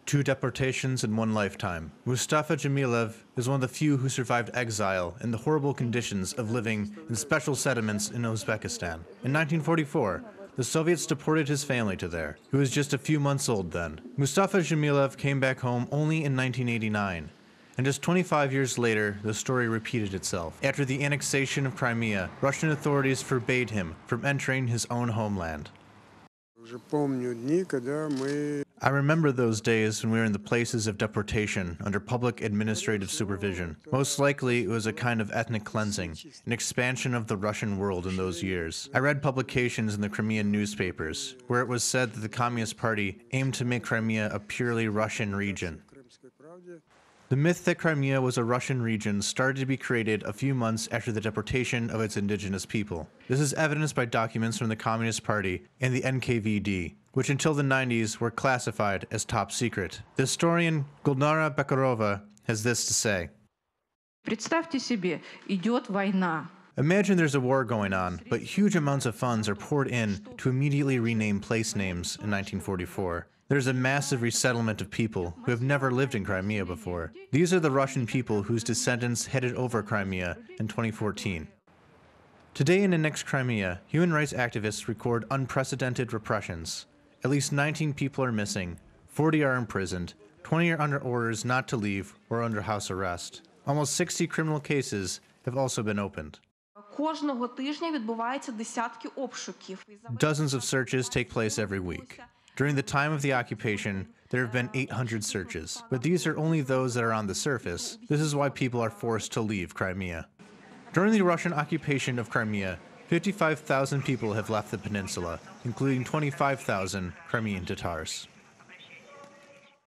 2 deportations in one lifetime. Mustafa Dzhemilev is one of the few who survived exile and the horrible conditions of living in special settlements in Uzbekistan. In 1944, the Soviets deported his family to there. He was just a few months old then. Mustafa Dzhemilev came back home only in 1989. And just 25 years later, the story repeated itself. After the annexation of Crimea, Russian authorities forbade him from entering his own homeland. I remember those days when we were in the places of deportation under public administrative supervision. Most likely it was a kind of ethnic cleansing, an expansion of the Russian world in those years. I read publications in the Crimean newspapers where it was said that the Communist Party aimed to make Crimea a purely Russian region. The myth that Crimea was a Russian region started to be created a few months after the deportation of its indigenous people. This is evidenced by documents from the Communist Party and the NKVD, which until the 90s were classified as top secret. The historian Gulnara Bekarova has this to say. Представьте себе, идет война. Imagine there's a war going on, but huge amounts of funds are poured in to immediately rename place names in 1944. There's a massive resettlement of people who have never lived in Crimea before. These are the Russian people whose descendants headed over Crimea in 2014. Today in annexed Crimea, human rights activists record unprecedented repressions. At least 19 people are missing, 40 are imprisoned, 20 are under orders not to leave or under house arrest. Almost 60 criminal cases have also been opened. Кожного тижня відбуваються десятки обшуків. Dozens of searches take place every week. During the time of the occupation, there have been 800 searches, but these are only those that are on the surface. This is why people are forced to leave Crimea. During the Russian occupation of Crimea, 55,000 people have left the peninsula, including 25,000 Crimean Tatars.